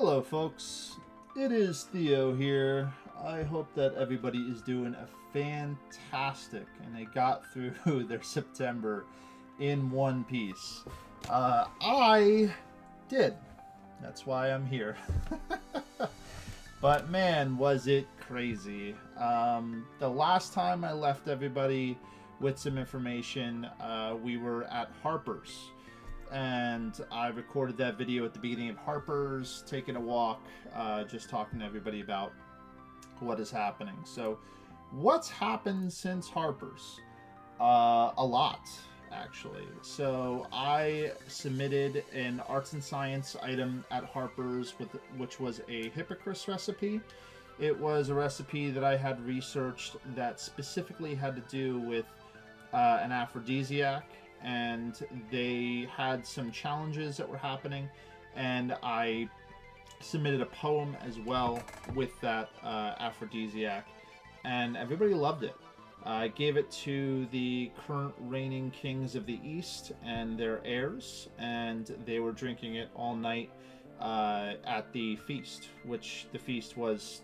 Hello folks, it is Theo here. I hope that everybody is doing a fantastic and they got through their September in one piece. I did. That's why I'm here. But man, was it crazy. The last time I left everybody with some information, we were at Harper's. And I recorded that video at the beginning of Harper's, taking a walk, just talking to everybody about what is happening. So, what's happened since Harper's? A lot, actually. So, I submitted an arts and science item at Harper's, which was a Hippocrates recipe. It was a recipe that I had researched that specifically had to do with an aphrodisiac. And they had some challenges that were happening, and I submitted a poem as well with that aphrodisiac, and everybody loved it. I gave it to the current reigning kings of the East and their heirs, and they were drinking it all night at the feast, which the feast was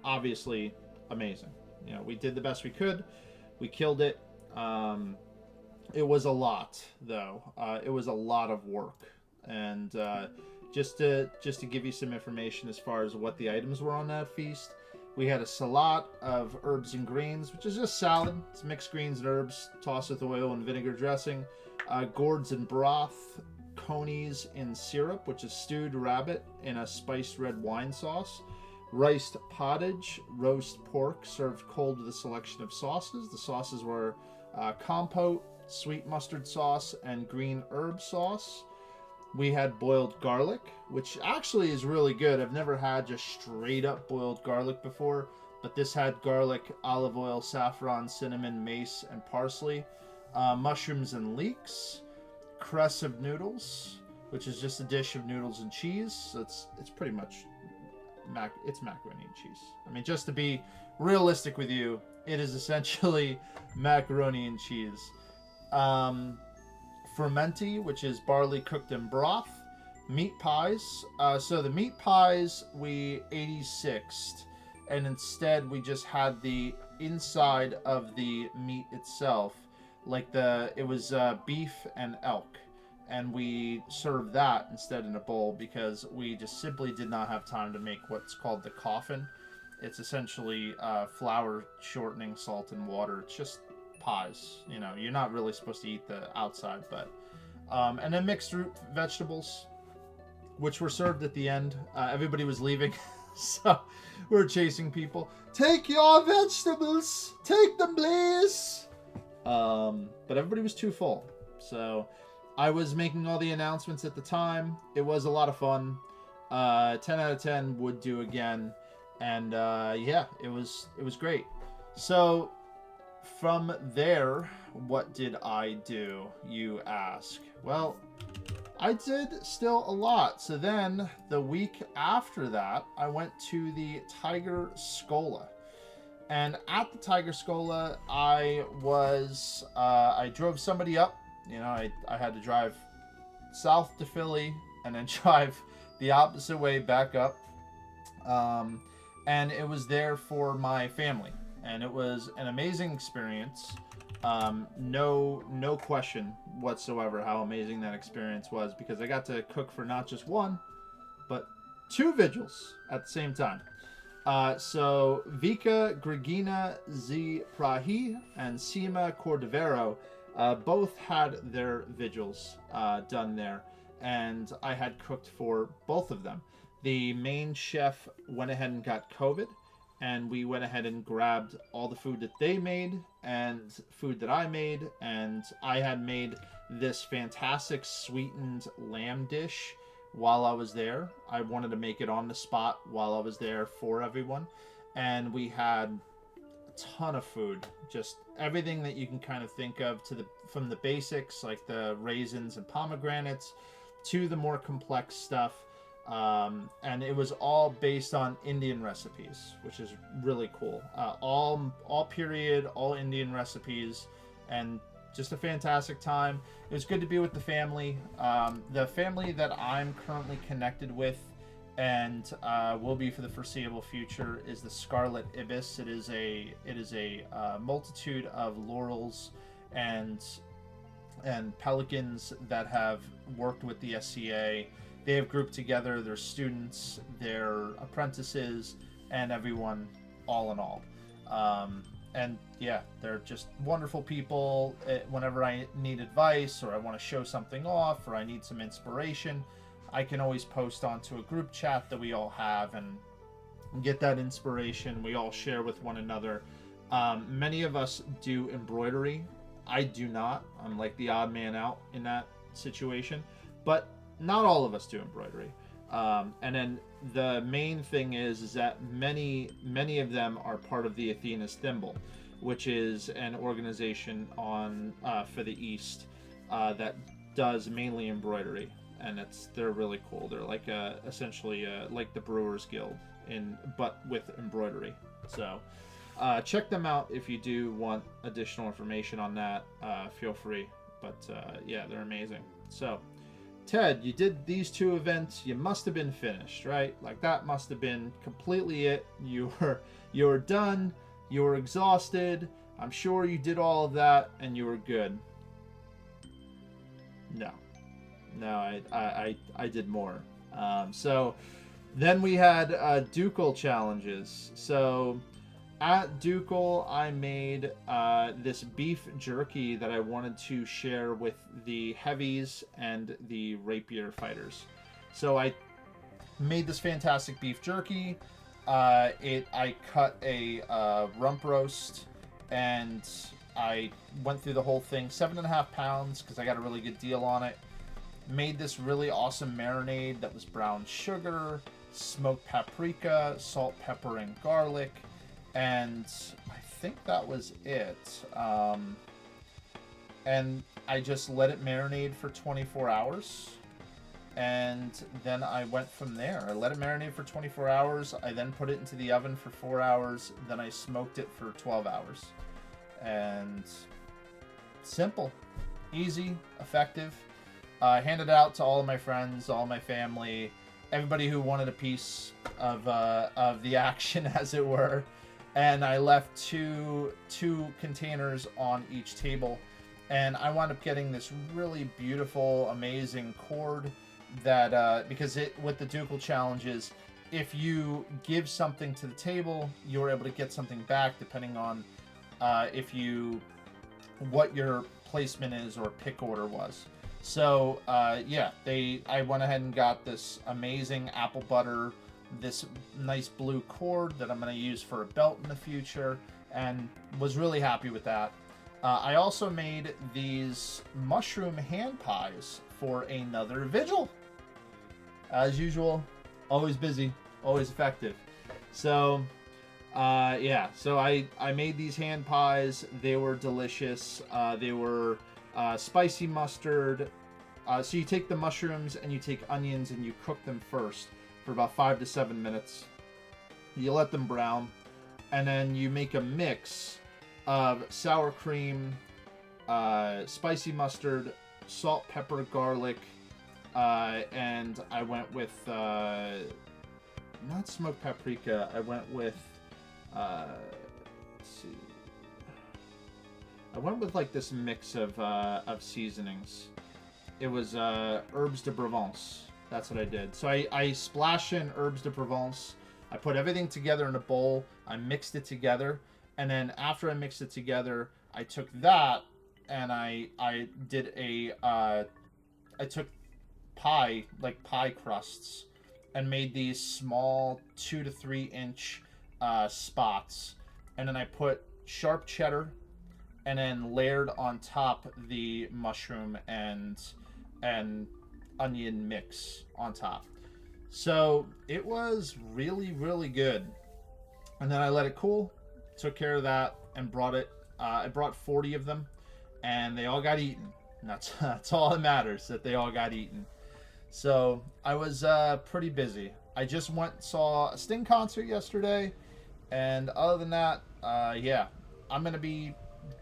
obviously amazing. You know, we did the best we could. We killed it. It was a lot, though. It was a lot of work, and just to give you some information as far as what the items were on that feast, we had a salad of herbs and greens, which is just salad. It's mixed greens and herbs, tossed with oil and vinegar dressing. Gourds and broth, conies in syrup, which is stewed rabbit in a spiced red wine sauce. Riced pottage, roast pork served cold with a selection of sauces. The sauces were compote, sweet mustard sauce, and green herb sauce. We had boiled garlic, which actually is really good. I've never had just straight up boiled garlic before, but this had garlic, olive oil, saffron, cinnamon, mace, and parsley. Mushrooms and leeks. Cress of noodles, which is just a dish of noodles and cheese. So it's pretty much macaroni and cheese. I mean, just to be realistic with you, it is essentially macaroni and cheese. Fermenti, which is barley cooked in broth. Meat pies. So the meat pies we 86'd, and instead we just had the inside of the meat itself, like it was beef and elk, and we served that instead in a bowl because we just simply did not have time to make what's called the coffin. It's essentially flour shortening, salt, and water. It's just pies. You know, you're not really supposed to eat the outside, but and then mixed root vegetables, which were served at the end. Everybody was leaving, so we're chasing people. Take your vegetables, take them, please. But everybody was too full, so I was making all the announcements at the time. It was a lot of fun. 10 out of 10 would do again, and yeah, it was great. So from there, what did I do, you ask? Well, I did still a lot. So then, the week after that, I went to the Tyger Schola. And at the Tyger Schola, I drove somebody up. You know, I had to drive south to Philly and then drive the opposite way back up. And it was there for my family. And it was an amazing experience. No question whatsoever how amazing that experience was, because I got to cook for not just one, but two vigils at the same time. So Vika Gregina Z Prahi and Sima Cordovero both had their vigils done there, and I had cooked for both of them. The main chef went ahead and got COVID, and we went ahead and grabbed all the food that they made and food that I made, and I had made this fantastic sweetened lamb dish while I was there. I wanted to make it on the spot while I was there for everyone, and we had a ton of food, just everything that you can kind of think of, from the basics like the raisins and pomegranates to the more complex stuff. And it was all based on Indian recipes, which is really cool. All period, all Indian recipes, and just a fantastic time. It was good to be with the family. The family that I'm currently connected with and will be for the foreseeable future, is the scarlet ibis. It is a multitude of laurels and pelicans that have worked with the SCA. They have grouped together their students, their apprentices, and everyone, all in all. And yeah, they're just wonderful people. Whenever I need advice, or I want to show something off, or I need some inspiration, I can always post onto a group chat that we all have and get that inspiration. We all share with one another. Many of us do embroidery. I do not. I'm like the odd man out in that situation. But not all of us do embroidery. And then the main thing is that many of them are part of the Athena's Thimble, which is an organization on for the East that does mainly embroidery, and they're really cool. They're like essentially like the Brewers Guild but with embroidery. So check them out if you do want additional information on that. Feel free. But yeah, they're amazing. So Ted, you did these 2 events. You must have been finished, right? Like that must have been completely it. You were done. You were exhausted. I'm sure you did all of that and you were good. No, I did more. So then we had Ducal Challenges. So at Ducal, I made this beef jerky that I wanted to share with the heavies and the rapier fighters. So I made this fantastic beef jerky. I cut a rump roast, and I went through the whole thing, 7.5 pounds, because I got a really good deal on it. Made this really awesome marinade that was brown sugar, smoked paprika, salt, pepper, and garlic. And I think that was it. And I just let it marinate for 24 hours. And then I went from there. I let it marinate for 24 hours. I then put it into the oven for 4 hours. Then I smoked it for 12 hours. And simple, easy, effective. I handed it out to all of my friends, all my family, everybody who wanted a piece of the action, as it were. And I left two containers on each table, and I wound up getting this really beautiful, amazing cord that because with the Ducal Challenges, if you give something to the table, you're able to get something back depending on what your placement is or pick order was. So yeah, I went ahead and got this amazing apple butter, this nice blue cord that I'm going to use for a belt in the future, and was really happy with that. I also made these mushroom hand pies for another vigil. As usual, always busy, always effective. So yeah, so I made these hand pies. They were delicious. They were spicy mustard. So you take the mushrooms and you take onions and you cook them first for about 5 to 7 minutes. You let them brown, and then you make a mix of sour cream, spicy mustard, salt, pepper, garlic, and I went with not smoked paprika. I went with let's see. I went with like this mix of seasonings. It was herbes de Provence. That's what I did. So I splashed in herbes de Provence. I put everything together in a bowl. I mixed it together. And then after I mixed it together, I took that and I did I took pie crusts and made these small 2 to 3 inch spots. And then I put sharp cheddar and then layered on top the mushroom and onion mix on top. So it was really, really good. And then I let it cool, took care of that, and brought it. I brought 40 of them, and they all got eaten. And that's all that matters, that they all got eaten. So I was pretty busy. I just went and saw a Sting concert yesterday, and other than that, yeah, I'm going to be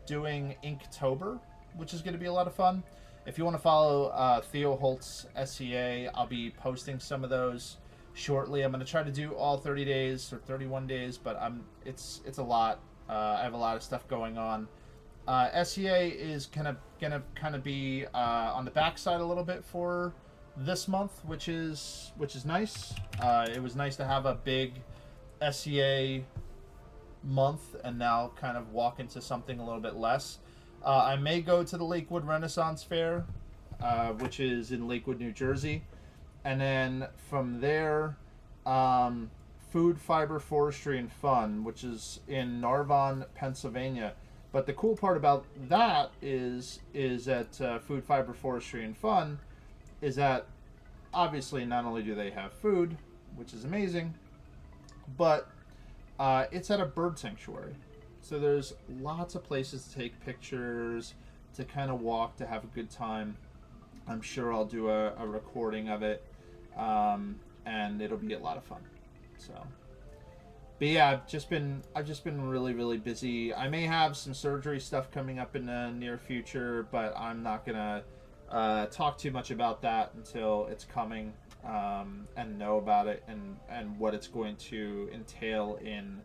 doing Inktober, which is going to be a lot of fun. If you want to follow Theo Holt's SCA, I'll be posting some of those shortly. I'm going to try to do all 30 days or 31 days, but it's a lot. I have a lot of stuff going on. SCA is gonna be on the backside a little bit for this month, which is nice. It was nice to have a big SCA month and now kind of walk into something a little bit less. I may go to the Lakewood Renaissance Fair, which is in Lakewood, New Jersey, and then from there, Food, Fiber, Forestry, and Fun, which is in Narbonne, Pennsylvania. But the cool part about that is that Food, Fiber, Forestry, and Fun is that obviously not only do they have food, which is amazing, but it's at a bird sanctuary. So there's lots of places to take pictures, to kind of walk, to have a good time. I'm sure I'll do a recording of it, and it'll be a lot of fun. So, but yeah, I've just been really busy. I may have some surgery stuff coming up in the near future, but I'm not gonna talk too much about that until it's coming, and know about it and what it's going to entail in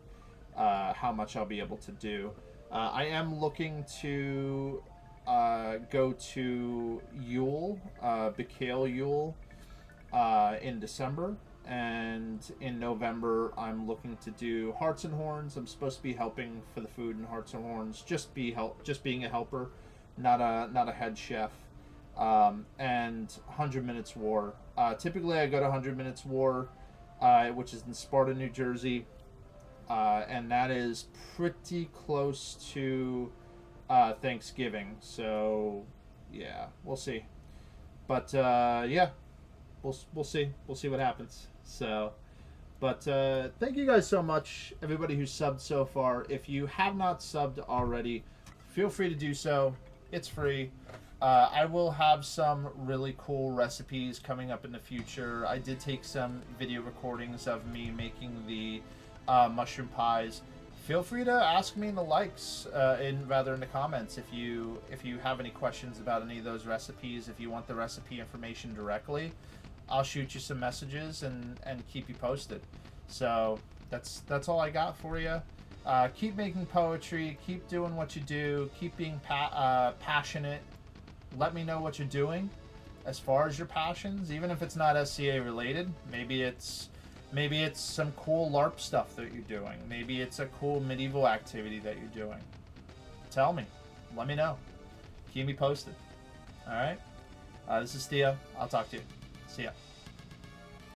how much I'll be able to do. I am looking to go to Yule, Ducal Yule, in December. And in November, I'm looking to do Hearts and Horns. I'm supposed to be helping for the food in Hearts and Horns, just being a helper, not a head chef. And 100 Minutes War. Typically, I go to 100 Minutes War, which is in Sparta, New Jersey, and that is pretty close to Thanksgiving. So, yeah, we'll see. But yeah. We'll see. We'll see what happens. So, but thank you guys so much, everybody who's subbed so far. If you have not subbed already, feel free to do so. It's free. I will have some really cool recipes coming up in the future. I did take some video recordings of me making the mushroom pies. Feel free to ask me in the likes, in the comments, if you have any questions about any of those recipes. If you want the recipe information directly, I'll shoot you some messages and keep you posted. So that's all I got for you. Keep making poetry. Keep doing what you do. Keep being passionate. Let me know what you're doing as far as your passions, even if it's not SCA related. Maybe it's some cool LARP stuff that you're doing. Maybe it's a cool medieval activity that you're doing. Tell me. Let me know. Keep me posted. All right? This is Theo. I'll talk to you. See ya.